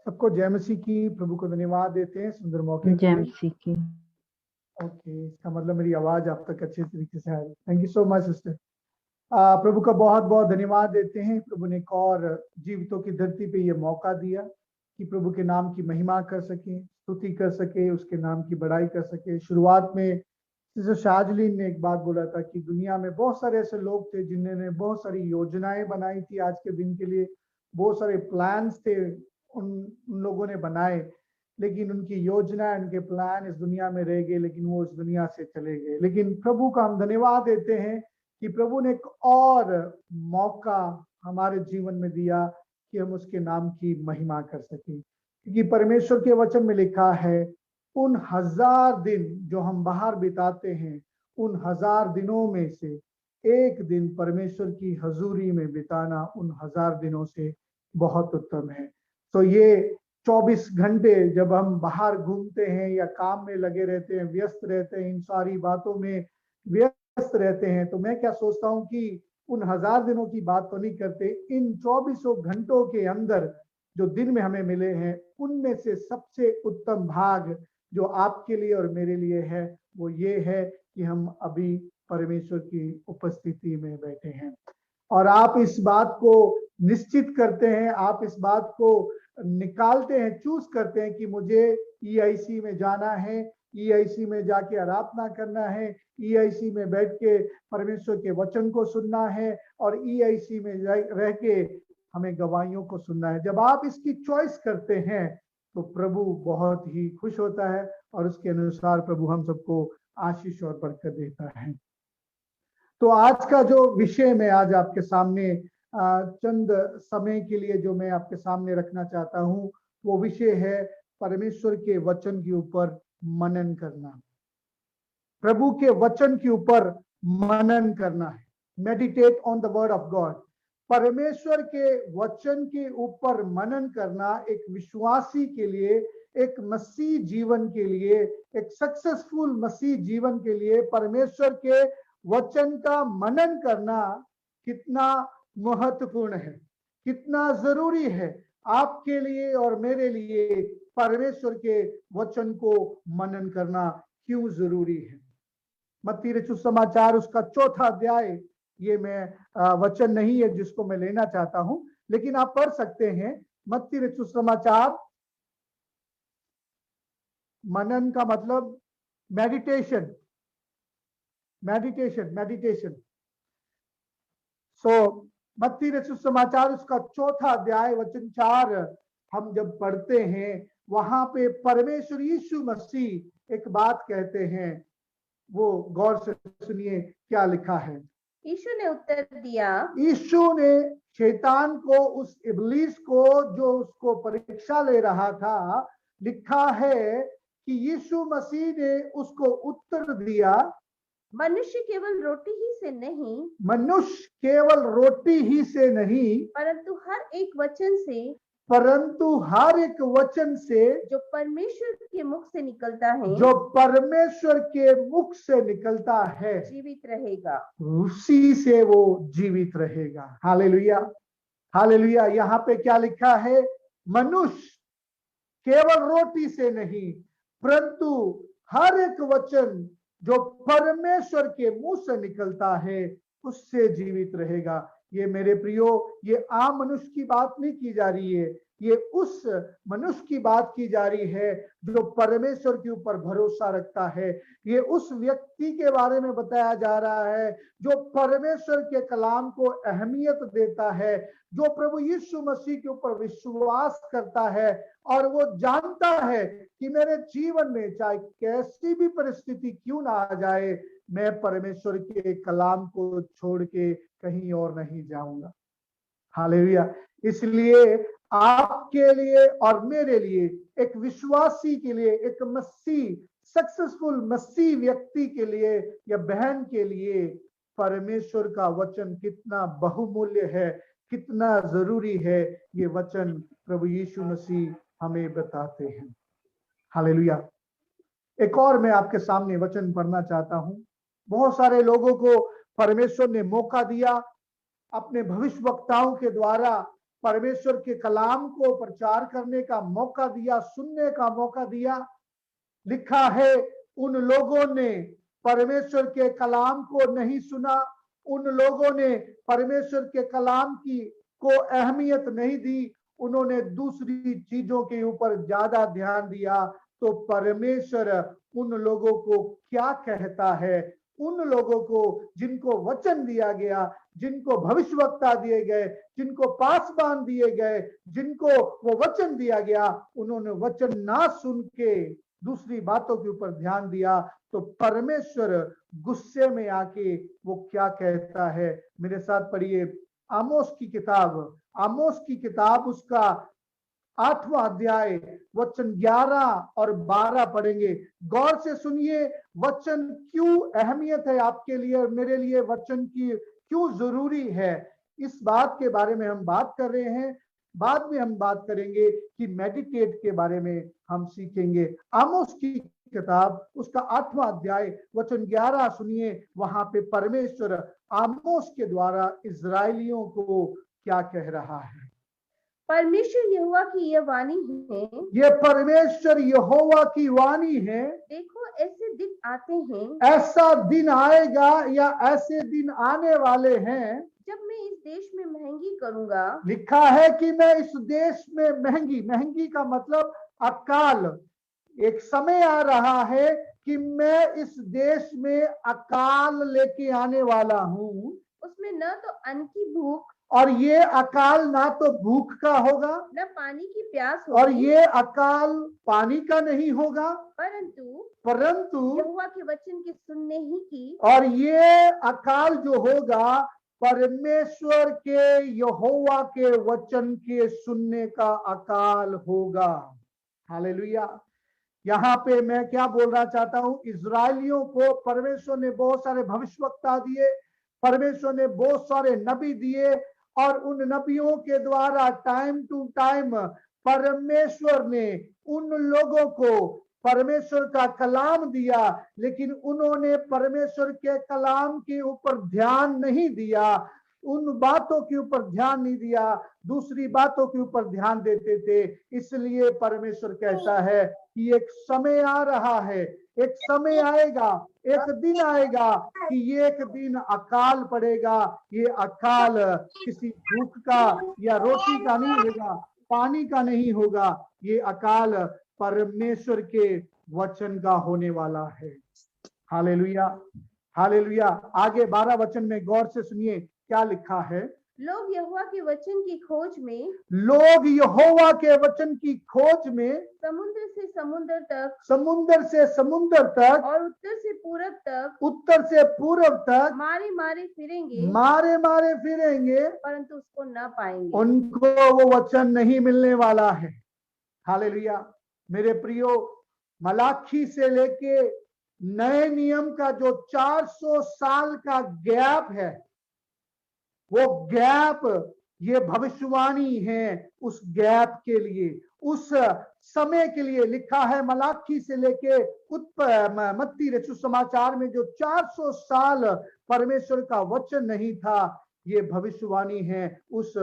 सबको जय मसीह की। प्रभु को धन्यवाद देते हैं सुंदर मौके के जय लिए। मसीह की। ओके, इसका मतलब मेरी आवाज आप तक अच्छे तरीके से आ रही है। Thank you so much sister. प्रभु का बहुत बहुत धन्यवाद देते हैं। प्रभु ने एक और जीवितों की धरती पे ये मौका दिया कि प्रभु के नाम की महिमा कर सके, स्तुति कर सके, उसके नाम की बड़ाई कर सके। शुरुआत में सिस्टर शाजलीन ने एक बात बोला था कि दुनिया में बहुत सारे ऐसे लोग थे जिन्होंने बहुत सारी योजनाएं बनाई थी आज के दिन के लिए, बहुत सारे प्लान्स थे उन लोगों ने बनाए, लेकिन उनकी योजना, उनके प्लान इस दुनिया में रह गए, लेकिन वो इस दुनिया से चले गए। लेकिन प्रभु का हम धन्यवाद देते हैं कि प्रभु ने एक और मौका हमारे जीवन में दिया कि हम उसके नाम की महिमा कर सकें, क्योंकि परमेश्वर के वचन में लिखा है उन 1000 दिन जो हम बाहर बिताते हैं, उन 1000 दिनों में से एक दिन परमेश्वर की हजूरी में बिताना उन 1000 दिनों से बहुत उत्तम है। तो ये 24 घंटे जब हम बाहर घूमते हैं या काम में लगे रहते हैं, व्यस्त रहते हैं, इन सारी बातों में व्यस्त रहते हैं, तो मैं क्या सोचता हूँ कि उन 1000 दिनों की बात तो नहीं करते, इन 24 घंटों के अंदर जो दिन में हमें मिले हैं, उनमें से सबसे उत्तम भाग जो आपके लिए और मेरे लिए है वो ये है कि हम अभी परमेश्वर की उपस्थिति में बैठे हैं। और आप इस बात को निश्चित करते हैं, आप इस बात को निकालते हैं, चूज करते हैं कि मुझे EIC में जाना है, EIC में जाके आराधना करना है, EIC में बैठ के परमेश्वर के वचन को सुनना है और EIC में रह के हमें गवाहियों को सुनना है। जब आप इसकी चॉइस करते हैं तो प्रभु बहुत ही खुश होता है और उसके अनुसार प्रभु हम सबको आशीष और बरकत देता है। तो आज का जो विषय मैं आज आपके सामने चंद समय के लिए जो मैं आपके सामने रखना चाहता हूं, वो विषय है परमेश्वर के वचन के ऊपर मनन करना। प्रभु के वचन के ऊपर मनन करना है, meditate on the word of God. परमेश्वर के वचन के ऊपर मनन करना एक विश्वासी के लिए, एक मसीह जीवन के लिए, एक सक्सेसफुल मसीह जीवन के लिए परमेश्वर के वचन का मनन करना कितना महत्वपूर्ण है, कितना जरूरी है आपके लिए और मेरे लिए। परमेश्वर के वचन को मनन करना क्यों जरूरी है? मत्ती रचित सुसमाचार उसका 4था अध्याय, ये मैं वचन नहीं है जिसको मैं लेना चाहता हूं, लेकिन आप पढ़ सकते हैं। मत्ती रचित सुसमाचार, मनन का मतलब मेडिटेशन, मेडिटेशन। सो मत्ती रचित सुसमाचार उसका 4था अध्याय वचन 4 हम जब पढ़ते हैं, वहां पे परमेश्वर यीशु मसीह एक बात कहते हैं, वो गौर से सुनिए क्या लिखा है। यीशु ने उत्तर दिया, यीशु ने शैतान को, उस इब्लीस को जो उसको परीक्षा ले रहा था, लिखा है कि यीशु मसीह ने उसको उत्तर दिया, मनुष्य केवल रोटी ही से नहीं, मनुष्य केवल रोटी ही से नहीं, परंतु हर एक वचन से, परंतु हर एक वचन से जो परमेश्वर के मुख से निकलता है, जो परमेश्वर के मुख से निकलता है, जीवित रहेगा। उसी से वो जीवित रहेगा। Hallelujah, hallelujah. यहाँ पे क्या लिखा है? मनुष्य केवल रोटी से नहीं, परंतु हर एक वचन जो परमेश्वर के मुंह से निकलता है उससे जीवित रहेगा। ये मेरे प्रियो, ये आम मनुष्य की बात नहीं की जा रही है, ये उस मनुष्य की बात की जा रही है जो परमेश्वर के ऊपर भरोसा रखता है। ये उस व्यक्ति के बारे में बताया जा रहा है जो परमेश्वर के कलाम को अहमियत देता है, जो प्रभु यीशु मसीह के ऊपर विश्वास करता है और वो जानता है कि मेरे जीवन में चाहे कैसी भी परिस्थिति क्यों ना आ जाए, मैं परमेश्वर के कलाम को छोड़ के कहीं और नहीं जाऊंगा। हालेलुया। इसलिए आपके लिए और मेरे लिए, एक विश्वासी के लिए, एक मसीह, सक्सेसफुल मसीह व्यक्ति के लिए या बहन के लिए परमेश्वर का वचन कितना बहुमूल्य है, कितना जरूरी है, ये वचन प्रभु यीशु मसीह हमें बताते हैं। हालेलुया। एक और मैं आपके सामने वचन पढ़ना चाहता हूं। बहुत सारे लोगों को परमेश्वर ने मौका दिया अपने भविष्यवक्ताओं के द्वारा परमेश्वर के कलाम को प्रचार करने का मौका दिया, सुनने का मौका दिया। लिखा है उन लोगों ने परमेश्वर के कलाम को नहीं सुना, उन लोगों ने परमेश्वर के कलाम की को अहमियत नहीं दी, उन्होंने दूसरी चीजों के ऊपर ज्यादा ध्यान दिया। तो परमेश्वर उन लोगों को क्या कहता है? उन लोगों को जिनको वचन दिया गया, जिनको भविष्यवक्ता दिए गए, जिनको पासबान दिए गए, जिनको वो वचन दिया गया, उन्होंने वचन ना सुन के दूसरी बातों के ऊपर ध्यान दिया, तो परमेश्वर गुस्से में आके वो क्या कहता है? मेरे साथ पढ़िए आमोस की किताब उसका 8वां अध्याय वचन 11 और 12 पढ़ेंगे। गौर से सुनिए, वचन क्यों अहमियत है आपके लिए और मेरे लिए, वचन की क्यों जरूरी है, इस बात के बारे में हम बात कर रहे हैं। बाद में हम बात करेंगे कि मेडिटेट के बारे में हम सीखेंगे। आमोस की किताब उसका 8वां अध्याय वचन 11 सुनिए, वहां पे परमेश्वर आमोस के द्वारा इजरायलियों को क्या कह रहा है। परमेश्वर यहोवा की यह वाणी है, ये परमेश्वर यहोवा की वाणी है, देखो ऐसे दिन आते हैं, ऐसा दिन आएगा या ऐसे दिन आने वाले हैं, जब मैं इस देश में महंगी करूंगा। लिखा है कि मैं इस देश में महंगी का मतलब अकाल। एक समय आ रहा है कि मैं इस देश में अकाल लेके आने वाला हूं, उसमें न तो अन्न की भूख और ये अकाल ना तो भूख का होगा, न पानी की प्यास और होगी, ये अकाल पानी का नहीं होगा, परंतु यहोवा के वचन की सुनने ही की। और ये अकाल जो होगा परमेश्वर के यहोवा के वचन के सुनने का अकाल होगा। हालेलुया। यहाँ पे मैं क्या बोलना चाहता हूं, इजरायलियों को परमेश्वर ने बहुत सारे भविष्यवक्ता दिए, परमेश्वर ने बहुत सारे नबी दिए, और उन नबियों के द्वारा टाइम टू टाइम परमेश्वर ने उन लोगों को परमेश्वर का कलाम दिया, लेकिन उन्होंने परमेश्वर के कलाम के ऊपर ध्यान नहीं दिया, उन बातों के ऊपर ध्यान नहीं दिया, दूसरी बातों के ऊपर ध्यान देते थे। इसलिए परमेश्वर कहता है कि एक समय आ रहा है, एक समय आएगा, एक दिन आएगा कि ये एक दिन अकाल पड़ेगा। ये अकाल किसी भूख का या रोटी का नहीं होगा, पानी का नहीं होगा, ये अकाल परमेश्वर के वचन का होने वाला है। Hallelujah, hallelujah. आगे 12 वचन में गौर से सुनिए क्या लिखा है। लोग यहोवा के वचन की खोज में, लोग यहोवा के वचन की खोज में समुद्र से समुद्र तक, समुद्र से समुद्र तक, और उत्तर से पूरब तक, उत्तर से पूर्व तक मारे मारे फिरेंगे, परंतु उसको न पाएंगे। उनको वो वचन नहीं मिलने वाला है। हालेलुया। मेरे प्रियो, मलाखी से लेके नए नियम का जो 400 साल का गैप है, वो गैप ये भविष्यवाणी है उस गैप के लिए, उस समय के लिए। लिखा है मलाखी से लेके मत्ती रचित समाचार में जो 400 साल परमेश्वर का वचन नहीं था, ये भविष्यवाणी है उस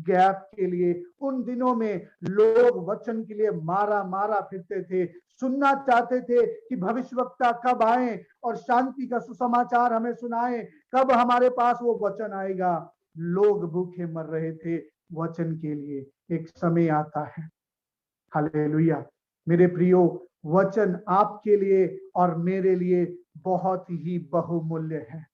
गैप के लिए। उन दिनों में लोग वचन के लिए मारा मारा फिरते थे, सुनना चाहते थे कि भविष्यवक्ता कब आए और शांति का सुसमाचार हमें सुनाए, कब हमारे पास वो वचन आएगा। लोग भूखे मर रहे थे वचन के लिए। एक समय आता है, हालेलुया। मेरे प्रियो, वचन आपके लिए और मेरे लिए बहुत ही बहुमूल्य है।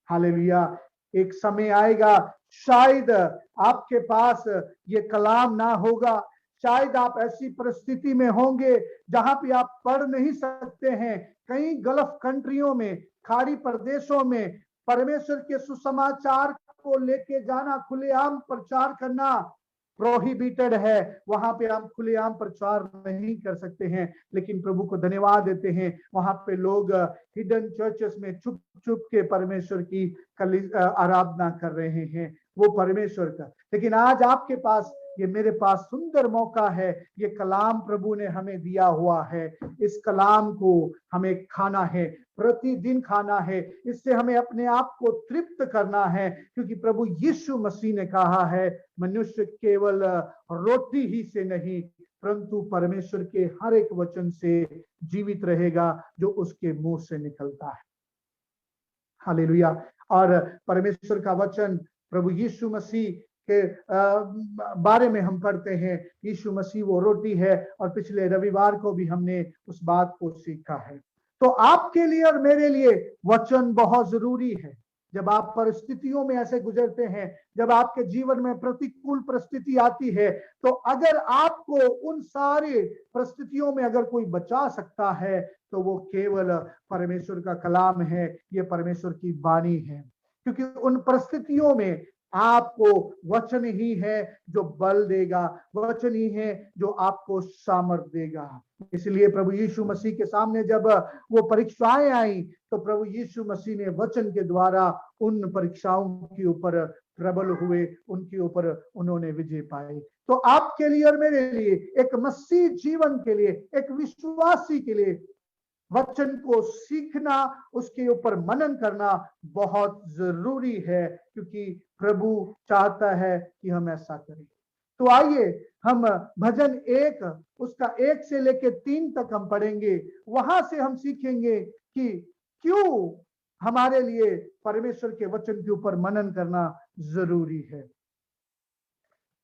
हालेलुया। एक समय आएगा, शायद आपके पास ये कलाम ना होगा, शायद आप ऐसी परिस्थिति में होंगे जहां पे आप पढ़ नहीं सकते हैं। कई गल्फ कंट्रियों में, खाड़ी प्रदेशों में परमेश्वर के सुसमाचार को लेके जाना, खुलेआम प्रचार करना प्रोहिबिटेड है। वहां पे हम खुलेआम प्रचार नहीं कर सकते हैं, लेकिन प्रभु को धन्यवाद देते हैं, वहां पे लोग हिडन चर्चेस में छुप छुप के परमेश्वर की आराधना कर रहे हैं, वो परमेश्वर का। लेकिन आज आपके पास ये मेरे पास सुंदर मौका है, ये कलाम प्रभु ने हमें दिया हुआ है, इस कलाम को हमें खाना है, प्रतिदिन खाना है, इससे हमें अपने आप को तृप्त करना है, क्योंकि प्रभु यीशु मसीह ने कहा है मनुष्य केवल रोटी ही से नहीं परंतु परमेश्वर के हर एक वचन से जीवित रहेगा जो उसके मुंह से निकलता है। हालेलुया। और परमेश्वर का वचन प्रभु यीशु मसीह के बारे में हम पढ़ते हैं, यीशु मसीह वो रोटी है, और पिछले रविवार को भी हमने उस बात को सीखा है। तो आपके लिए और मेरे लिए वचन बहुत जरूरी है। जब आप परिस्थितियों में ऐसे गुजरते हैं, जब आपके जीवन में प्रतिकूल परिस्थिति आती है, तो अगर आपको उन सारे परिस्थितियों में अगर कोई बचा सकता है तो वो केवल परमेश्वर का कलाम है, ये परमेश्वर की वाणी है, क्योंकि उन परिस्थितियों में आपको वचन ही है जो बल देगा, वचन ही है जो आपको सामर्थ देगा। इसलिए प्रभु यीशु मसीह के सामने जब वो परीक्षाएं आई तो प्रभु यीशु मसीह ने वचन के द्वारा उन परीक्षाओं के ऊपर प्रबल हुए, उनके ऊपर उन्होंने विजय पाई। तो आपके लिए और मेरे लिए, एक मसीह जीवन के लिए, एक विश्वासी के लिए वचन को सीखना, उसके ऊपर मनन करना बहुत जरूरी है, क्योंकि प्रभु चाहता है कि हम ऐसा करें। तो आइए हम भजन 1 उसका 1 से लेकर 3 तक हम पढ़ेंगे। वहां से हम सीखेंगे कि क्यों हमारे लिए परमेश्वर के वचन के ऊपर मनन करना जरूरी है।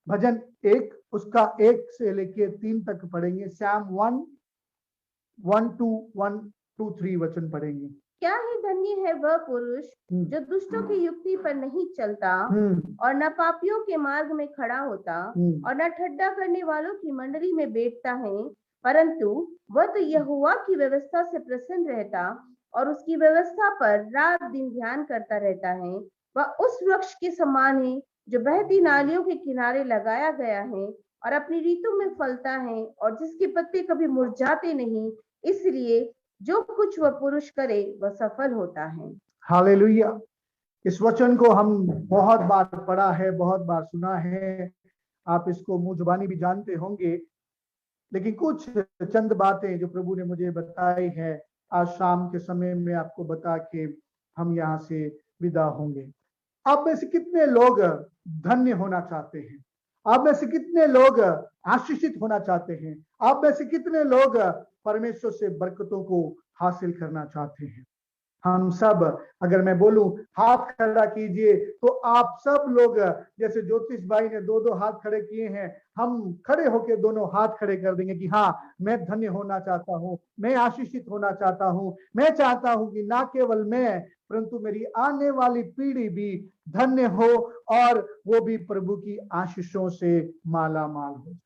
भजन 1 उसका 1 से लेकर 3 तक पढ़ेंगे। सैम 1 2 3 वचन पढ़ेंगे। क्या ही धन्य है वह पुरुष जो दुष्टों की युक्ति पर नहीं चलता और न पापियों के मार्ग में खड़ा होता और न ठट्ठा करने वालों की मंडली में बैठता है, परंतु वह तो यहोवा की व्यवस्था से प्रसन्न रहता और उसकी व्यवस्था पर रात दिन ध्यान करता रहता है। वह उस वृक्ष के समान है जो बहती नालियों के किनारे लगाया गया है और अपनी ऋतु में फलता है और जिसके पत्ते कभी मुरझाते नहीं, इसलिए जो कुछ वह पुरुष करे वह सफल होता है। हालेलुया। इस वचन को हम बहुत बार पढ़ा है, बहुत बार सुना है, आप इसको मुंह जुबानी भी जानते होंगे, लेकिन कुछ चंद बातें जो प्रभु ने मुझे बताई है आज शाम के समय में आपको बता के हम यहाँ से विदा होंगे। आप में से कितने लोग धन्य होना चाहते हैं? आप में से कितने लोग आशीषित होना चाहते हैं? आप में से कितने लोग परमेश्वर से बरकतों को हासिल करना चाहते हैं? हम सब, अगर मैं बोलूं हाथ खड़ा कीजिए, तो आप सब लोग, जैसे ज्योतिष भाई ने 2-2 हाथ खड़े किए हैं, हम खड़े होकर दोनों हाथ खड़े कर देंगे कि हाँ, मैं धन्य होना चाहता हूँ, मैं आशीषित होना चाहता हूँ, मैं चाहता हूँ कि ना केवल मैं परंतु मेरी आने वाली पीढ़ी भी धन्य हो और वो भी प्रभु की आशीषों से माला माल हो जाए।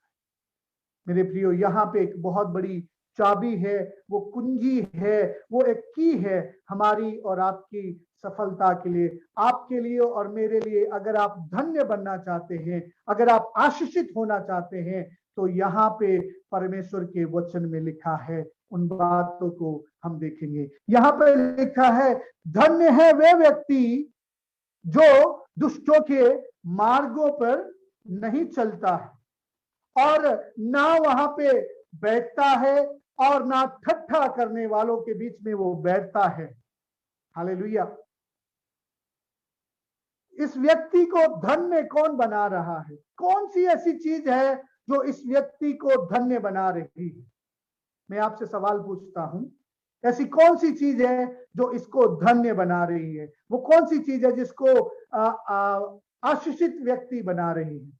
मेरे प्रियो, यहाँ पे एक बहुत बड़ी चाबी है, वो कुंजी है, वो एक की है हमारी और आपकी सफलता के लिए, आपके लिए और मेरे लिए। अगर आप धन्य बनना चाहते हैं, अगर आप आशीषित होना चाहते हैं, तो यहाँ पे परमेश्वर के वचन में लिखा है, उन बातों को हम देखेंगे। यहाँ पे लिखा है, धन्य है वे व्यक्ति जो दुष्टों के मार्गों पर नहीं चलता है और ना वहां पे बैठता है और ना ठट्ठा करने वालों के बीच में वो बैठता है। हालेलुया। इस व्यक्ति को धन्य कौन बना रहा है? कौन सी ऐसी चीज है जो इस व्यक्ति को धन्य बना रही है? मैं आपसे सवाल पूछता हूं, ऐसी कौन सी चीज है जो इसको धन्य बना रही है? वो कौन सी चीज है जिसको आशीषित व्यक्ति बना रही है?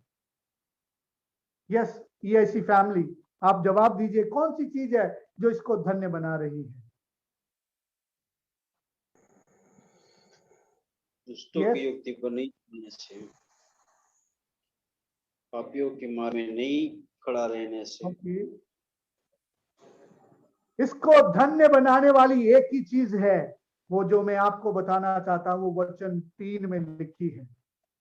यस, ये ऐसी फैमिली, आप जवाब दीजिए, कौन सी चीज है जो इसको धन्य बना रही है? दुष्टों की युक्ति पर नहीं चलने से, पापियों के मार्ग में नहीं खड़ा रहने से। इसको धन्य बनाने वाली एक ही चीज है, वो जो मैं आपको बताना चाहता हूं, वो वचन 3 में लिखी है,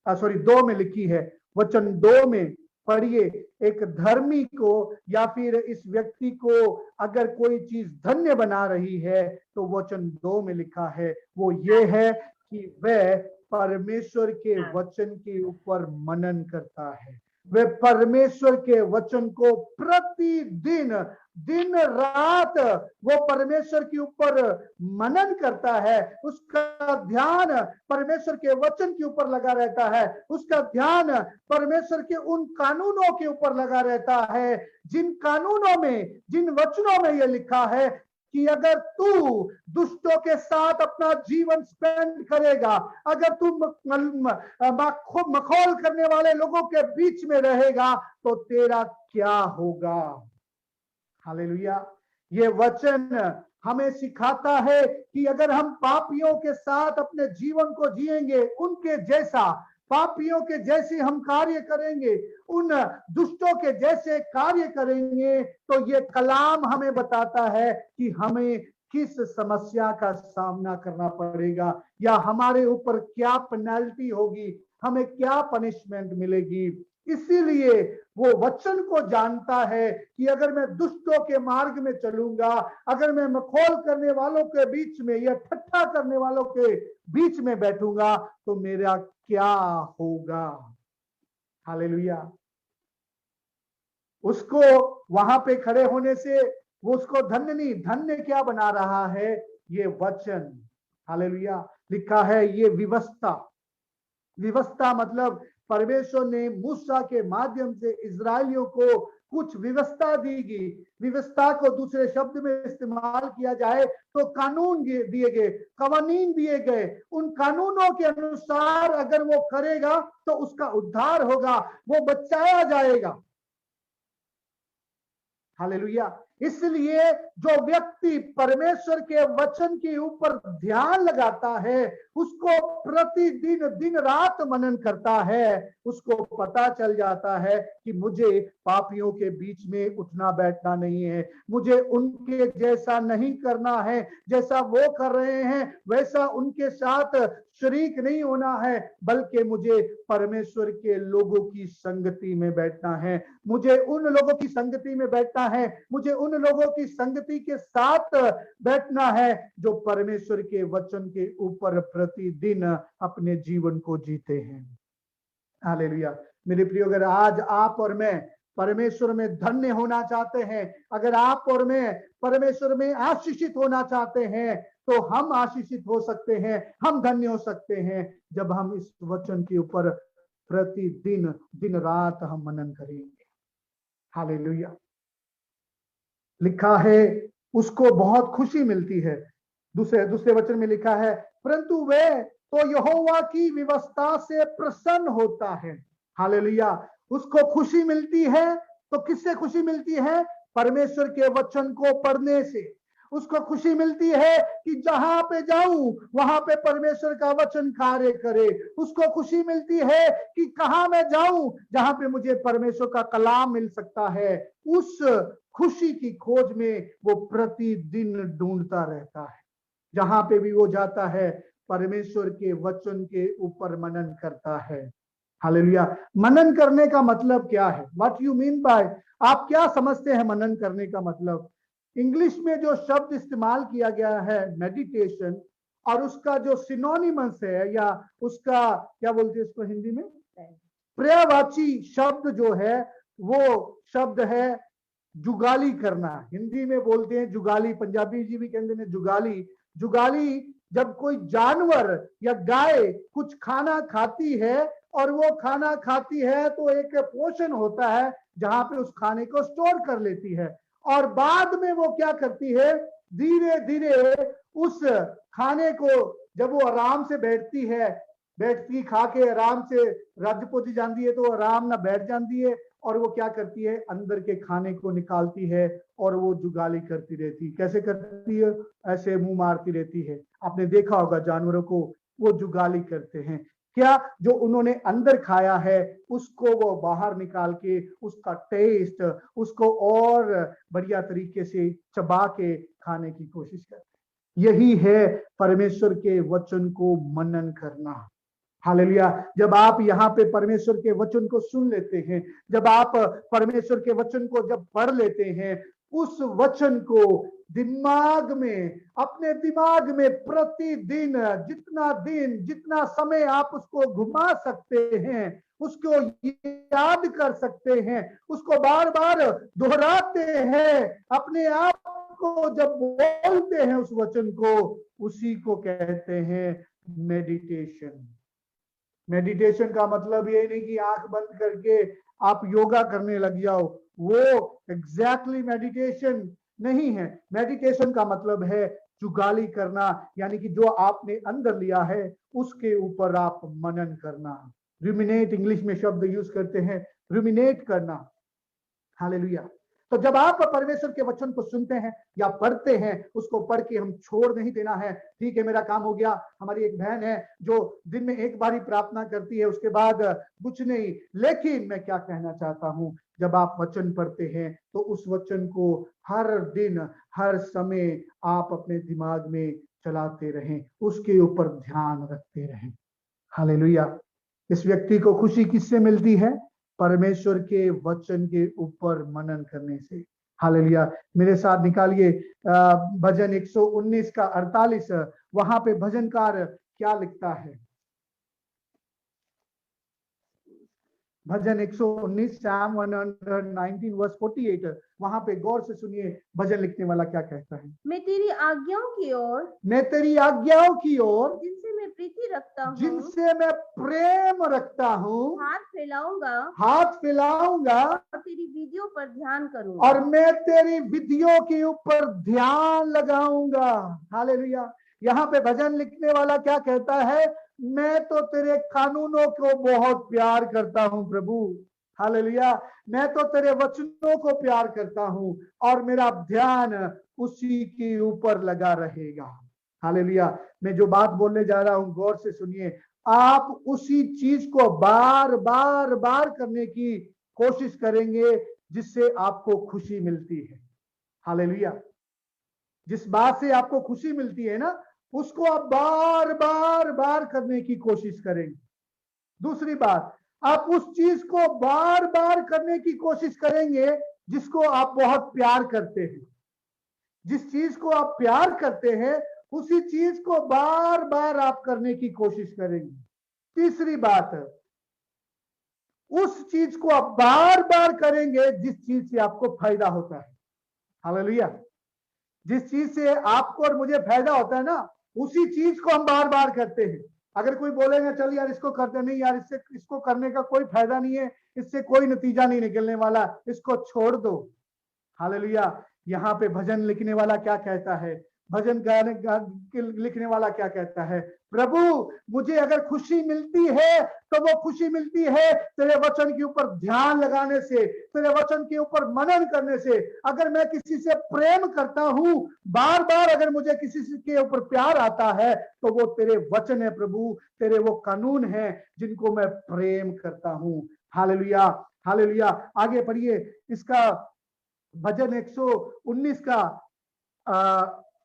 सॉरी 2 में लिखी है। वचन 2 में पढ़िए, एक धर्मी को या फिर इस व्यक्ति को अगर कोई चीज धन्य बना रही है तो वचन 2 में लिखा है, वो ये है कि वह परमेश्वर के वचन के ऊपर मनन करता है, वे परमेश्वर के वचन को प्रतिदिन दिन रात वो परमेश्वर के ऊपर मनन करता है, उसका ध्यान परमेश्वर के वचन के ऊपर लगा रहता है, उसका ध्यान परमेश्वर के उन कानूनों के ऊपर लगा रहता है, जिन कानूनों में, जिन वचनों में यह लिखा है कि अगर तू दुष्टों के साथ अपना जीवन स्पेंड करेगा, अगर तू मखौल करने वाले लोगों के बीच में रहेगा, तो तेरा क्या होगा। हालेलुया। ये वचन हमें सिखाता है कि अगर हम पापियों के साथ अपने जीवन को जिएंगे, उनके जैसा, पापियों के जैसे हम कार्य करेंगे, उन दुष्टों के जैसे कार्य करेंगे, तो ये कलाम हमें बताता है कि हमें किस समस्या का सामना करना पड़ेगा, या हमारे ऊपर क्या पेनल्टी होगी, हमें क्या पनिशमेंट मिलेगी। इसीलिए वो वचन को जानता है कि अगर मैं दुष्टों के मार्ग में चलूंगा, अगर मैं मखौल करने वालों के बीच में या ठट्ठा करने वालों के बीच में बैठूंगा, तो मेरा क्या होगा। हालेलुया। उसको वहां पे खड़े होने से वो उसको धन्य नहीं, धन्य क्या बना रहा है, ये वचन। हालेलुया। लिखा है ये व्यवस्था, व्यवस्था मतलब परमेश्वर ने मूसा के माध्यम से इजरायलियों को कुछ व्यवस्था दी गई। व्यवस्था को दूसरे शब्द में इस्तेमाल किया जाए तो कानून दिए गए, कवानीन दिए गए। उन कानूनों के अनुसार अगर वो करेगा तो उसका उद्धार होगा, वो बचाया जाएगा। हालेलुया। इसलिए जो व्यक्ति परमेश्वर के वचन के ऊपर ध्यान लगाता है, उसको प्रतिदिन दिन रात मनन करता है, उसको पता चल जाता है कि मुझे पापियों के बीच में उठना बैठना नहीं है, मुझे उनके जैसा नहीं करना है, जैसा वो कर रहे हैं वैसा उनके साथ शरीक नहीं होना है, बल्कि मुझे परमेश्वर के लोगों की संगति में बैठना है, मुझे उन लोगों की संगति में बैठना है, मुझे उन लोगों की संगति के साथ बैठना है जो परमेश्वर के वचन के ऊपर प्रतिदिन अपने जीवन को जीते हैं। हालेलुया। मेरे प्रियो, अगर आज आप और मैं परमेश्वर में धन्य होना चाहते हैं, अगर आप और मैं परमेश्वर में आशीषित होना चाहते हैं, तो हम आशीषित हो सकते हैं, हम धन्य हो सकते हैं जब हम इस वचन के ऊपर प्रतिदिन दिन रात हम मनन करेंगे। हालेलुया। लिखा है उसको बहुत खुशी मिलती है। दूसरे वचन में लिखा है परंतु वे तो यहोवा की व्यवस्था से प्रसन्न होता है। हालेलुया। उसको खुशी मिलती है, तो किससे खुशी मिलती है? परमेश्वर के वचन को पढ़ने से। उसको खुशी मिलती है कि जहां पे जाऊं वहां पे परमेश्वर का वचन कार्य करे। उसको खुशी मिलती है कि कहां मैं जाऊं जहां पे मुझे परमेश्वर का कलाम मिल सकता है। उस खुशी की खोज में वो प्रतिदिन ढूंढता रहता है। जहां पे भी वो जाता है परमेश्वर के वचन के ऊपर मनन करता है। हालेलुया। मनन करने का मतलब क्या है? व्हाट यू मीन बाय, आप क्या समझते हैं मनन करने का मतलब? इंग्लिश में जो शब्द इस्तेमाल किया गया है मेडिटेशन, और उसका जो सिनोनिमस है या उसका क्या बोलते हैं इसको हिंदी में, पर्यायवाची शब्द जो है वो शब्द है जुगाली करना। हिंदी में बोलते हैं जुगाली, पंजाबी जी भी कहते हैं जुगाली। जुगाली जब कोई जानवर या गाय कुछ खाना खाती है और वो खाना खाती है तो एक पोर्शन होता है जहां पे उस खाने को स्टोर कर लेती है, और बाद में वो क्या करती है, धीरे धीरे उस खाने को जब वो आराम से बैठती है, बैठती खा के आराम से रज पुज जाती है तो आराम ना बैठ जाती है, और वो क्या करती है, अंदर के खाने को निकालती है और वो जुगाली करती रहती है। कैसे करती है? ऐसे मुंह मारती रहती है। आपने देखा होगा जानवरों को, वो जुगाली करते हैं। क्या जो उन्होंने अंदर खाया है उसको वो बाहर निकाल के उसका टेस्ट उसको और बढ़िया तरीके से चबा के खाने की कोशिश करते हैं। यही है परमेश्वर के वचन को मनन करना। हालेलुया। जब आप यहाँ पे परमेश्वर के वचन को सुन लेते हैं, जब आप परमेश्वर के वचन को जब पढ़ लेते हैं, उस वचन को दिमाग में, अपने दिमाग में प्रतिदिन जितना समय आप उसको घुमा सकते हैं, उसको याद कर सकते हैं, उसको बार बार दोहराते हैं, अपने आप को जब बोलते हैं उस वचन को, उसी को कहते हैं मेडिटेशन। मेडिटेशन का मतलब ये नहीं कि आंख बंद करके आप योगा करने लग जाओ, वो एग्जैक्टली मेडिटेशन नहीं है। मेडिटेशन का मतलब है जुगाली करना, यानी कि जो आपने अंदर लिया है उसके ऊपर आप मनन करना। रुमिनेट इंग्लिश में शब्द यूज करते हैं, रुमिनेट करना। हालेलुया। तो जब आप परमेश्वर के वचन को सुनते हैं या पढ़ते हैं, उसको पढ़ के हम छोड़ नहीं देना है, ठीक है मेरा काम हो गया। हमारी एक बहन है जो दिन में एक बार ही प्रार्थना करती है, उसके बाद कुछ नहीं। लेकिन मैं क्या कहना चाहता हूं, जब आप वचन पढ़ते हैं तो उस वचन को हर दिन हर समय आप अपने दिमाग में चलाते रहें, उसके ऊपर ध्यान रखते रहें। हालेलुया। इस व्यक्ति को खुशी किससे मिलती है? परमेश्वर के वचन के ऊपर मनन करने से। हालेलुया। मेरे साथ निकालिए भजन 119 का 48। वहां पे भजनकार क्या लिखता है? भजन 119 Psalm 119 वर्स 48। वहां पे गौर से सुनिए भजन लिखने वाला क्या कहता है। मैं तेरी आज्ञाओं की ओर, मैं तेरी आज्ञाओं की ओर, जिनसे मैं प्रीति रखता हूँ, जिनसे मैं प्रेम रखता हूँ, हाथ फैलाऊंगा और तेरी विधियों पर ध्यान करूंगा। और मैं तेरी विधियों के ऊपर ध्यान लगाऊंगा। हालेलुया। यहाँ पे भजन लिखने वाला क्या कहता है? मैं तो तेरे कानूनों को बहुत प्यार करता हूँ प्रभु। हालेलुया। मैं तो तेरे वचनों को प्यार करता हूँ और मेरा ध्यान उसी के ऊपर लगा रहेगा। हालेलुया। मैं जो बात बोलने जा रहा हूँ गौर से सुनिए। आप उसी चीज को बार बार बार करने की कोशिश करेंगे जिससे आपको खुशी मिलती है। हालेलुया। जिस बात से आपको खुशी मिलती है ना, उसको आप बार बार बार करने की कोशिश करेंगे। दूसरी बात, आप उस चीज को बार बार करने की कोशिश करेंगे जिसको आप बहुत प्यार करते हैं। जिस चीज को आप प्यार करते हैं उसी चीज को बार बार आप करने की कोशिश करेंगे। तीसरी बात, उस चीज को आप बार बार करेंगे जिस चीज से आपको फायदा होता है। हालेलुया। जिस चीज से आपको और मुझे फायदा होता है ना, उसी चीज को हम बार बार करते हैं। अगर कोई बोलेगा चल यार इसको करते, नहीं यार इसको करने का कोई फायदा नहीं है, इससे कोई नतीजा नहीं निकलने वाला, इसको छोड़ दो। हालेलुया। यहाँ पे भजन लिखने वाला क्या कहता है? भजन गाने लिखने वाला क्या कहता है? प्रभु मुझे अगर खुशी मिलती है तो वो खुशी मिलती है तेरे वचन के ऊपर ध्यान लगाने से, तेरे वचन के ऊपर मनन करने से। अगर मैं किसी से प्रेम करता हूं, बार बार अगर मुझे किसी के ऊपर प्यार आता है, तो वो तेरे वचन है प्रभु, तेरे वो कानून है जिनको मैं प्रेम करता हूं। हालेलुया। हालेलुया। आगे पढ़िए इसका भजन 119 का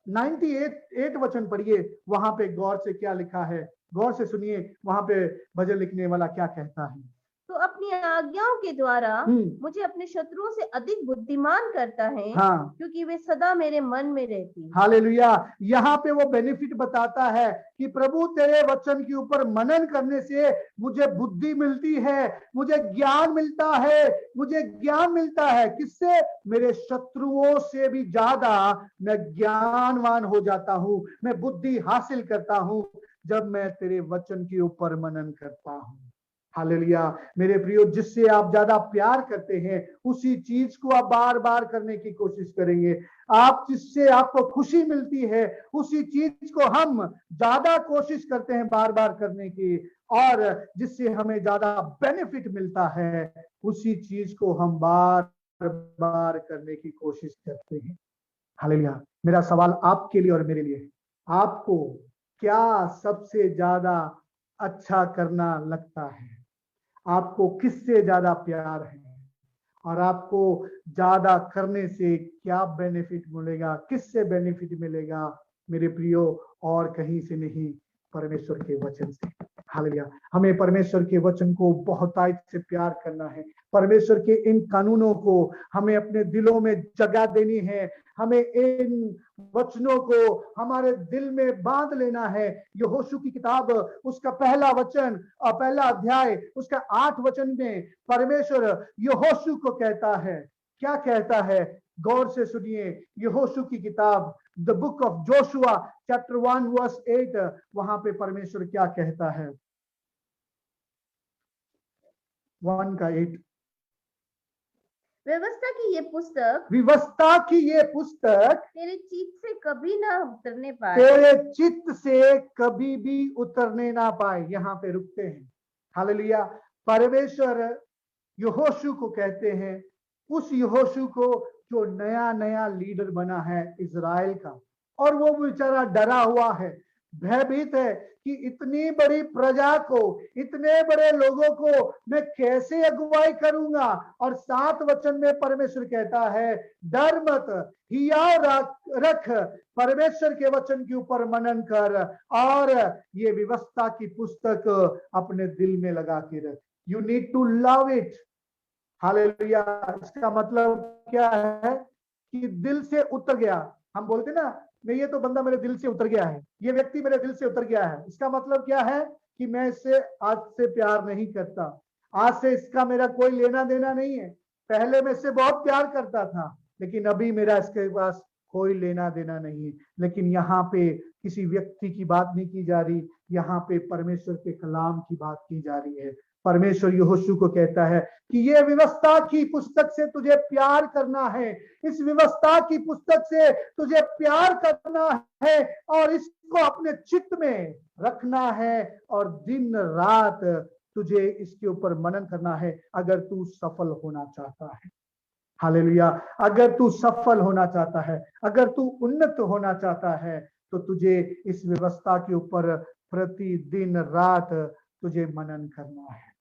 98 वचन पढ़िए। वहां पे गौर से क्या लिखा है, गौर से सुनिए वहां पे भजन लिखने वाला क्या कहता है। तो अपनी आज्ञाओं के द्वारा मुझे अपने शत्रुओं से अधिक बुद्धिमान करता है, क्योंकि वे सदा मेरे मन में रहती है। हालेलुया। यहाँ पे वो बेनिफिट बताता है कि प्रभु तेरे वचन के ऊपर मनन करने से मुझे बुद्धि मिलती है, मुझे ज्ञान मिलता है, मुझे ज्ञान मिलता है। किससे? मेरे शत्रुओं से भी ज्यादा मैं ज्ञानवान हो जाता हूँ, मैं बुद्धि हासिल करता हूँ जब मैं तेरे वचन के ऊपर मनन करता हूँ। हालेलुया। मेरे प्रियो, जिससे आप ज्यादा प्यार करते हैं उसी चीज को आप बार बार करने की कोशिश करेंगे। आप जिससे आपको खुशी मिलती है उसी चीज को हम ज्यादा कोशिश करते हैं बार बार करने की, और जिससे हमें ज्यादा बेनिफिट मिलता है उसी चीज को हम बार बार करने की कोशिश करते हैं। हालेलुया। मेरा सवाल आपके लिए और मेरे लिए है, आपको क्या सबसे ज्यादा अच्छा करना लगता है? आपको किससे ज्यादा प्यार है और आपको ज्यादा करने से क्या बेनिफिट मिलेगा, किससे बेनिफिट मिलेगा? मेरे प्रियो, और कहीं से नहीं, परमेश्वर के वचन से। हालेलुया। हमें परमेश्वर के वचन को बहुतायत से प्यार करना है, परमेश्वर के इन कानूनों को हमें अपने दिलों में जगह देनी है। हमें इन वचनों को हमारे दिल में बांध लेना है। यहोशू की किताब उसका पहला वचन और पहला अध्याय उसका 8 वचन में परमेश्वर यहोशू को कहता है, क्या कहता है? गौर से सुनिए। यहोशू की किताब the book of Joshua chapter 1 verse 8, वहां पे परमेश्वर क्या कहता है? 1 का 8। व्यवस्था की ये पुस्तक तेरे चित्त से कभी ना उतरने पाए, तेरे चित्त से कभी भी उतरने ना पाए। यहाँ पे रुकते हैं। हालेलुया। परमेश्वर यहोशू को कहते हैं, उस यहोशू को जो नया नया लीडर बना है इजराइल का, और वो बेचारा डरा हुआ है, भयभीत है कि इतनी बड़ी प्रजा को, इतने बड़े लोगों को मैं कैसे अगुवाई करूंगा। और 7 वचन में परमेश्वर कहता है, डर मत, हियाव रख, परमेश्वर के वचन के ऊपर मनन कर और ये व्यवस्था की पुस्तक अपने दिल में लगा के रख। You need to love it. Hallelujah. इसका मतलब क्या है कि दिल से उतर गया। हम बोलते ना, मैं ये तो बंदा मेरे दिल से उतर गया है, ये व्यक्ति मेरे दिल से उतर गया है। इसका मतलब क्या है कि मैं इससे आज से प्यार नहीं करता, आज से इसका मेरा कोई लेना देना नहीं है। पहले मैं इससे बहुत प्यार करता था, लेकिन अभी मेरा इसके पास कोई लेना देना नहीं है। लेकिन यहाँ पे किसी व्यक्ति की बात नहीं की जा रही, यहाँ पे परमेश्वर के कलाम की बात की जा रही है। परमेश्वर यहोशू को कहता है कि ये व्यवस्था की पुस्तक से तुझे प्यार करना है, इस व्यवस्था की पुस्तक से तुझे प्यार करना है और इसको अपने चित्त में रखना है और दिन रात तुझे इसके ऊपर मनन करना है, अगर तू सफल होना चाहता है। हालेलुया। अगर तू सफल होना चाहता है, अगर तू उन्नत होना चाहता है, तो तुझे इस व्यवस्था के ऊपर प्रतिदिन रात तुझे मनन करना है।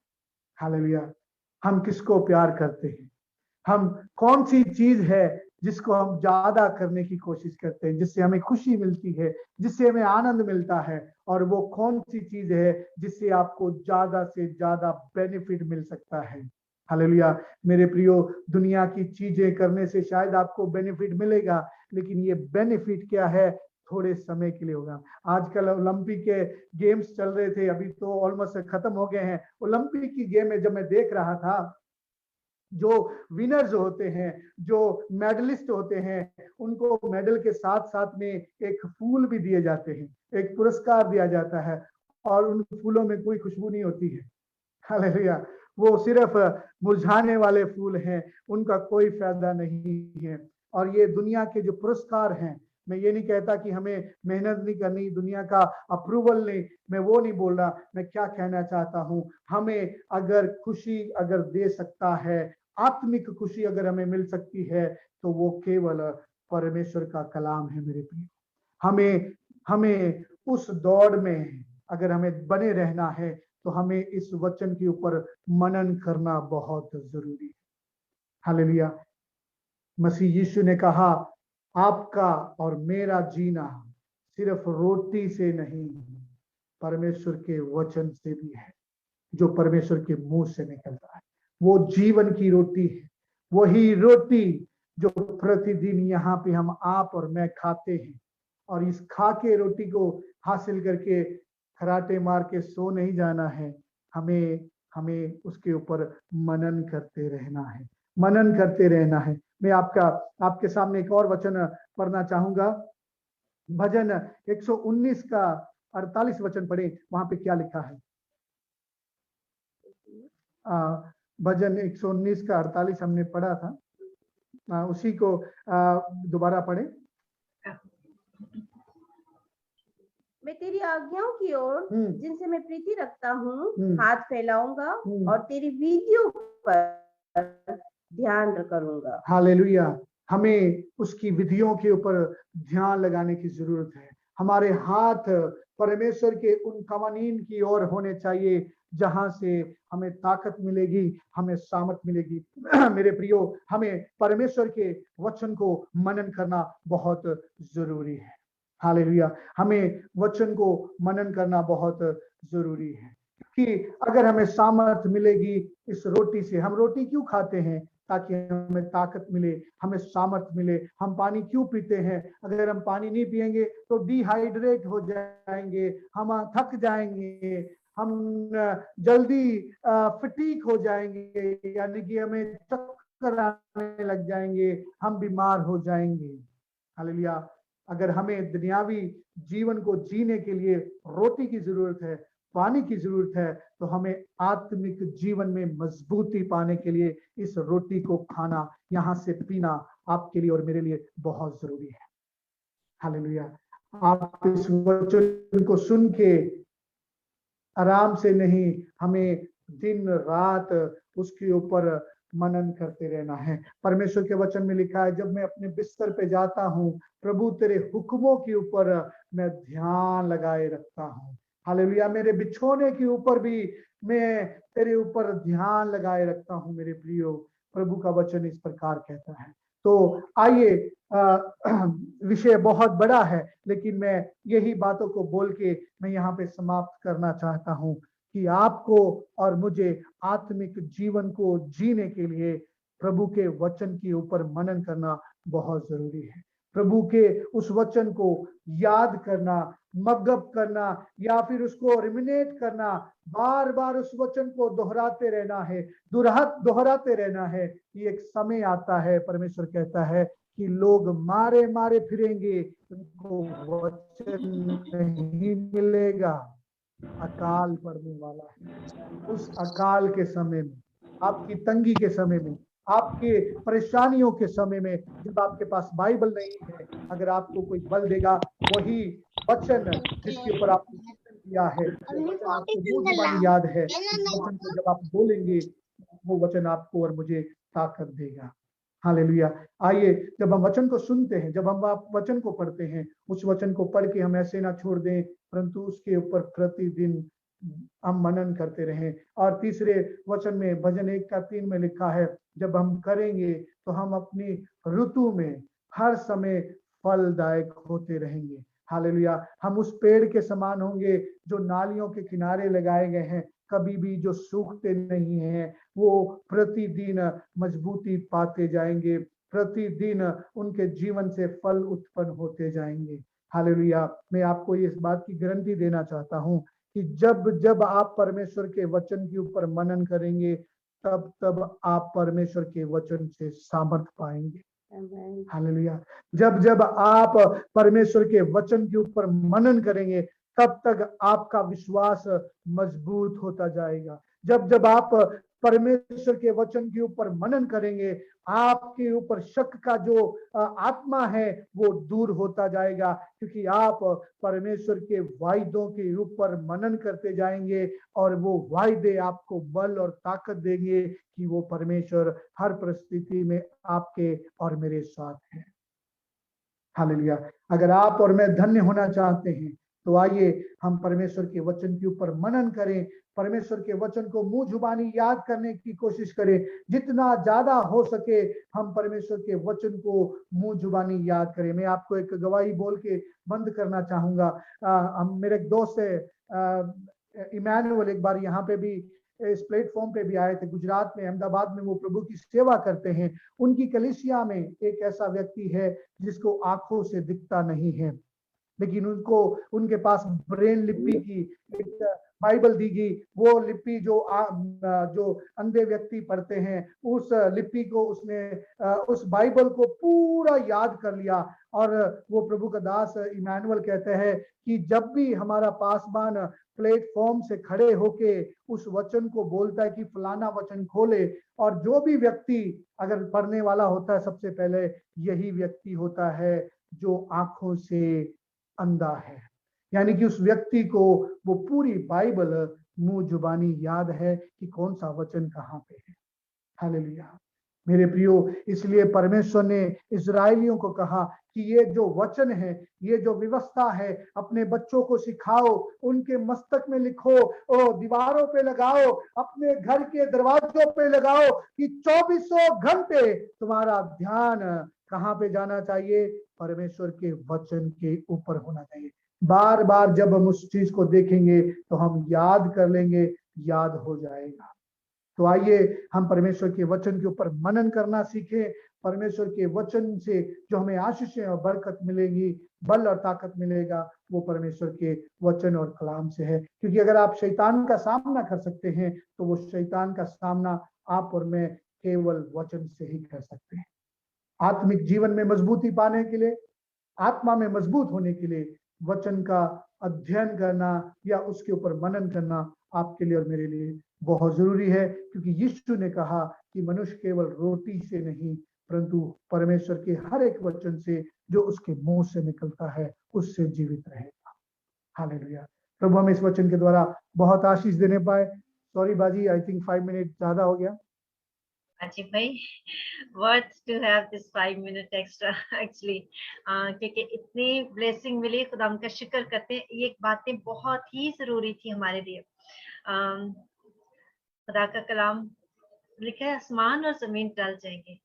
हालेलुया। हम किसको प्यार करते हैं? हम कौन सी चीज है जिसको हम ज्यादा करने की कोशिश करते हैं, जिससे हमें खुशी मिलती है, जिससे हमें आनंद मिलता है? और वो कौन सी चीज है जिससे आपको ज्यादा से ज्यादा बेनिफिट मिल सकता है? हालेलुया। मेरे प्रियो, दुनिया की चीजें करने से शायद आपको बेनिफिट मिलेगा, लेकिन ये बेनिफिट क्या है? थोड़े समय के लिए होगा। आजकल ओलंपिक के गेम्स चल रहे थे, अभी तो ऑलमोस्ट खत्म हो गए हैं। ओलंपिक की गेम में जब मैं देख रहा था, जो विनर्स होते हैं, जो मेडलिस्ट होते हैं, उनको मेडल के साथ साथ में एक फूल भी दिए जाते हैं, एक पुरस्कार दिया जाता है, और उन फूलों में कोई खुशबू नहीं होती है। हालेलुया। वो सिर्फ मुरझाने वाले फूल हैं, उनका कोई फायदा नहीं है। और ये दुनिया के जो पुरस्कार हैं, मैं ये नहीं कहता कि हमें मेहनत नहीं करनी, दुनिया का अप्रूवल नहीं, मैं वो नहीं बोल रहा। मैं क्या कहना चाहता हूँ, हमें अगर खुशी अगर दे सकता है, आत्मिक खुशी अगर हमें मिल सकती है, तो वो केवल परमेश्वर का कलाम है। मेरे प्रिय, हमें उस दौड़ में अगर हमें बने रहना है, तो हमें इस वचन के ऊपर मनन करना बहुत जरूरी है। हालेलुया। मसीह यीशु ने कहा, आपका और मेरा जीना सिर्फ रोटी से नहीं, परमेश्वर के वचन से भी है, जो परमेश्वर के मुंह से निकलता है। वो जीवन की रोटी है, वही रोटी जो प्रतिदिन यहाँ पे हम आप और मैं खाते हैं। और इस खा के रोटी को हासिल करके खराटे मार के सो नहीं जाना है, हमें उसके ऊपर मनन करते रहना है, मनन करते रहना है। मैं आपके सामने एक और वचन पढ़ना चाहूंगा। भजन 119 का 48 वचन पढ़े, वहां पे क्या लिखा है? भजन 119 का 48 हमने पढ़ा था, उसी को दोबारा पढ़े। मैं तेरी आज्ञाओं की ओर जिनसे मैं प्रीति रखता हूँ हाथ फैलाऊंगा और तेरी विधियों पर ध्यान करूंगा। हालेलुया। हमें उसकी विधियों के ऊपर ध्यान लगाने की जरूरत है। हमारे हाथ परमेश्वर के उन कवानीन की ओर होने चाहिए, जहां से हमें ताकत मिलेगी, हमें सामर्थ मिलेगी। मेरे प्रियो, हमें परमेश्वर के वचन को मनन करना बहुत जरूरी है। हालेलुया। हमें वचन को मनन करना बहुत जरूरी है। कि अगर हमें सामर्थ मिलेगी इस रोटी से, हम रोटी क्यों खाते हैं? ताकि हमें ताकत मिले, हमें सामर्थ मिले। हम पानी क्यों पीते हैं? अगर हम पानी नहीं पिएंगे तो डिहाइड्रेट हो जाएंगे, हम थक जाएंगे, हम जल्दी फटीक हो जाएंगे, यानी कि हमें चक्कर आने लग जाएंगे, हम बीमार हो जाएंगे। हालेलुया। अगर हमें दुनियावी जीवन को जीने के लिए रोटी की जरूरत है, पानी की जरूरत है, तो हमें आत्मिक जीवन में मजबूती पाने के लिए इस रोटी को खाना, यहाँ से पीना आपके लिए और मेरे लिए बहुत जरूरी है। हालेलुया। आप इस वचन को सुन के आराम से नहीं, हमें दिन रात उसके ऊपर मनन करते रहना है। परमेश्वर के वचन में लिखा है, जब मैं अपने बिस्तर पे जाता हूँ, प्रभु तेरे हुक्मों के ऊपर मैं ध्यान लगाए रखता हूँ। हालेलुया। मेरे बिछोने के ऊपर भी मैं तेरे ऊपर ध्यान लगाए रखता हूँ। मेरे प्रियो, प्रभु का वचन इस प्रकार कहता है। तो आइए, विषय बहुत बड़ा है, लेकिन मैं यही बातों को बोल के मैं यहाँ पे समाप्त करना चाहता हूँ कि आपको और मुझे आत्मिक जीवन को जीने के लिए प्रभु के वचन के ऊपर मनन करना बहुत जरूरी है। प्रभु के उस वचन को याद करना, मगअप करना, या फिर उसको रिमिनेट करना, बार बार उस वचन को दोहराते रहना है, दोहराते रहना है। ये एक समय आता है, परमेश्वर कहता है कि लोग मारे मारे फिरेंगे, उनको वचन नहीं मिलेगा। अकाल पड़ने वाला है। उस अकाल के समय में, आपकी तंगी के समय में, आपके परेशानियों के समय में, जब आपके पास बाइबल नहीं है, अगर आपको कोई बल देगा, वही वचन जिसके ऊपर आपने चिंतन किया है, वचन आपको मुंह जुबानी याद है, उस वचन को जब आप बोलेंगे, वो वचन आपको और मुझे ताकत देगा। हालेलुया। आइए, जब हम वचन को सुनते हैं, जब हम वचन को पढ़ते हैं, उस वचन को पढ़ के हम ऐसे ना छोड़ दें, परंतु उसके ऊपर प्रतिदिन हम मनन करते रहें। और तीसरे वचन में, भजन 1:3 में लिखा है, जब हम करेंगे तो हम अपनी ऋतु में हर समय फलदायक होते रहेंगे। हालेलुया। हम उस पेड़ के समान होंगे जो नालियों के किनारे लगाए गए हैं, कभी भी जो सूखते नहीं हैं, वो प्रतिदिन मजबूती पाते जाएंगे, प्रतिदिन उनके जीवन से फल उत्पन्न होते जाएंगे। हालेलुया। मैं आपको इस बात की गारंटी देना चाहता हूं कि जब जब आप परमेश्वर के वचन के ऊपर मनन करेंगे, तब तब आप परमेश्वर के वचन से सामर्थ पाएंगे। हालेलुया। जब जब आप परमेश्वर के वचन के ऊपर मनन करेंगे, तब तक आपका विश्वास मजबूत होता जाएगा। जब जब आप परमेश्वर के वचन के ऊपर मनन करेंगे, आपके ऊपर शक का जो आत्मा है वो दूर होता जाएगा, क्योंकि आप परमेश्वर के वायदों के ऊपर मनन करते जाएंगे, और वो वायदे आपको बल और ताकत देंगे कि वो परमेश्वर हर परिस्थिति में आपके और मेरे साथ है। हालेलुया। अगर आप और मैं धन्य होना चाहते हैं, तो आइए हम परमेश्वर के वचन के ऊपर मनन करें, परमेश्वर के वचन को मुंह जुबानी याद करने की कोशिश करें। जितना ज्यादा हो सके हम परमेश्वर के वचन को मुंह जुबानी याद करें। मैं आपको एक गवाही बोल के बंद करना चाहूंगा। हम मेरे एक दोस्त है इमैनुअल, एक बार यहाँ पे भी इस प्लेटफॉर्म पे भी आए थे, गुजरात में, अहमदाबाद में वो प्रभु की सेवा करते हैं। उनकी कलीसिया में एक ऐसा व्यक्ति है जिसको आंखों से दिखता नहीं है, लेकिन उनको उनके पास ब्रेन लिपि की एक बाइबल दी गई। वो लिपि जो अंधे व्यक्ति पढ़ते हैं, उस लिपि को उसने उस बाइबल को पूरा याद कर लिया। और वो प्रभु का दास इमैनुअल कहते हैं कि जब भी हमारा पासवान प्लेटफॉर्म से खड़े होके उस वचन को बोलता है कि फलाना वचन खोले, और जो भी व्यक्ति अगर पढ़ने वाला होता है, सबसे पहले यही व्यक्ति होता है जो आंखों से अंधा है। यानी कि उस व्यक्ति को वो पूरी बाइबल मुंह जुबानी याद है कि कौन सा वचन कहाँ पे है। हालेलुया। मेरे प्रियो, इसलिए परमेश्वर ने इजराइलियों को कहा कि ये जो वचन है, ये जो व्यवस्था है, अपने बच्चों को सिखाओ, उनके मस्तक में लिखो, दीवारों पे लगाओ, अपने घर के दरवाजों पे लगाओ, कि 24 घंटे तुम्हारा ध्यान कहाँ पे जाना चाहिए? परमेश्वर के वचन के ऊपर होना चाहिए। बार बार जब हम उस चीज को देखेंगे तो हम याद कर लेंगे, याद हो जाएगा। तो आइए हम परमेश्वर के वचन के ऊपर मनन करना सीखें। परमेश्वर के वचन से जो हमें आशीषें और बरकत मिलेगी, बल और ताकत मिलेगा, वो परमेश्वर के वचन और कलाम से है। क्योंकि अगर आप शैतान का सामना कर सकते हैं तो वो शैतान का सामना आप और मैं केवल वचन से ही कर सकते हैं। आत्मिक जीवन में मजबूती पाने के लिए, आत्मा में मजबूत होने के लिए वचन का अध्ययन करना या उसके ऊपर मनन करना आपके लिए और मेरे लिए बहुत जरूरी है। क्योंकि यीशु ने कहा कि मनुष्य केवल रोटी से नहीं परंतु परमेश्वर के हर एक वचन से जो उसके मुंह से निकलता है उससे जीवित रहेगा। हालेलुया। प्रभु हम इस वचन के द्वारा बहुत आशीष देने पाए। सॉरी बाजी, आई थिंक 5 मिनट ज्यादा हो गया। अजीब भाई, worth to have this 5 minute extra actually, क्योंकि इतनी ब्लेसिंग मिली। खुदा का शुक्र करते हैं, ये बातें बहुत ही जरूरी थी हमारे लिए। खुदा का कलाम लिखा है आसमान और जमीन टल जाएंगे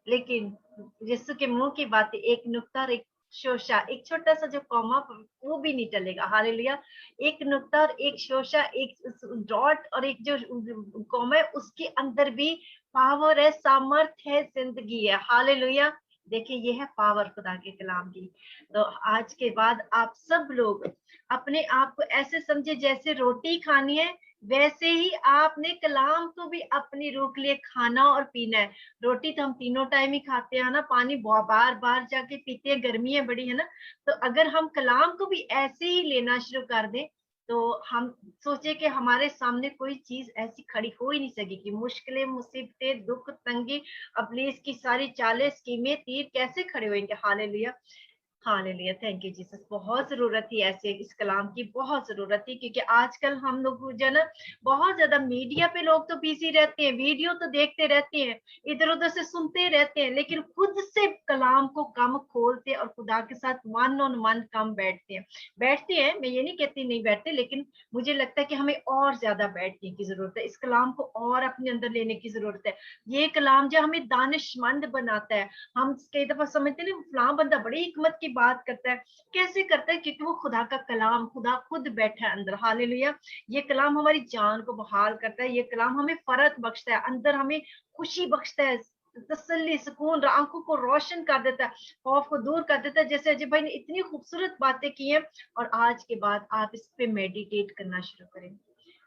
लेकिन यीशु के मुंह की बातें, एक नुक्ता और एक शोशा, एक छोटा सा जो कॉमा, वो भी नहीं टलेगा। हालेलुया। एक नुक्ता और एक शोशा, एक डॉट और एक जो कॉमा है, उसके अंदर भी पावर है, सामर्थ है, जिंदगी है। हालेलुया। देखिए ये है पावर खुदा के कलाम की। तो आज के बाद आप सब लोग अपने आप को ऐसे समझे जैसे रोटी खानी है, वैसे ही आपने कलाम को भी अपनी रूह के लिए खाना और पीना है। रोटी तो हम तीनों टाइम ही खाते हैं ना, पानी बार बार जाके पीते हैं, गर्मी है बड़ी है ना। तो अगर हम कलाम को भी ऐसे ही लेना शुरू कर दें तो हम सोचे कि हमारे सामने कोई चीज ऐसी खड़ी हो ही नहीं सकेगी। मुश्किलें, मुसीबतें, दुख, तंगी, अबलीस की सारी चालें, स्कीमें, तीर कैसे खड़े होंगे। Hallelujah, hallelujah, thank you Jesus. बहुत जरूरत थी ऐसे इस कलाम की, बहुत जरूरत थी। क्योंकि आजकल हम लोग जो ना बहुत ज्यादा मीडिया पे लोग तो बिजी रहते हैं, वीडियो तो देखते रहते हैं, इधर उधर से सुनते रहते हैं, लेकिन खुद से कलाम को कम खोलते और खुदा के साथ मन और मन कम बैठते हैं। बैठते हैं, मैं ये नहीं कहती नहीं बैठते, लेकिन मुझे लगता है कि हमें और ज्यादा बैठने की जरूरत है। इस कलाम को और अपने अंदर लेने की जरूरत है। ये कलाम जो हमें दानिशमंद बनाता है। हम कई दफा समझते हैं फलां बंदा बड़ी हिकमत की बात करता है, कैसे करता है? क्योंकि वो खुदा का कलाम, खुदा खुद बैठा है अंदर। हालेलुया। ये कलाम हमारी जान को बहाल करता है, ये कलाम हमें फरत बख्शता है, अंदर हमें खुशी बख्शता है, तसल्ली, सुकून, आंखों को रोशन कर देता है, खौफ को दूर कर देता है। जैसे अजय भाई ने इतनी खूबसूरत बातें की हैं, और आज के बाद आप इस पे मेडिटेट करना शुरू करें।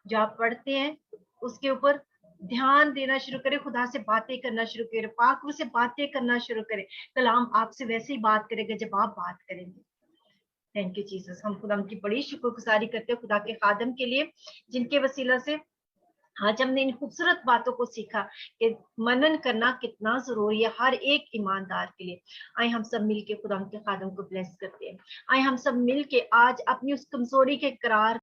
जो आप पढ़ते हैं उसके ऊपर ध्यान देना शुरू करें, खुदा से बातें करना शुरू करें, पाक रूह से बातें करना शुरू करें। कलाम आपसे वैसे ही बात करेगा जब आप बात करेंगे। Thank you Jesus. हम खुदा की बड़ी शुक्रगुजारी करते हैं खुदा के खादम के लिए, जिनके वसीला से आज हमने इन खूबसूरत बातों को सीखा कि मनन करना कितना जरूरी है हर एक ईमानदार के लिए। आए हम सब मिलके खुदा के खादम को ब्लेस करते हैं। आए हम सब मिलके आज अपनी उस कमजोरी के करार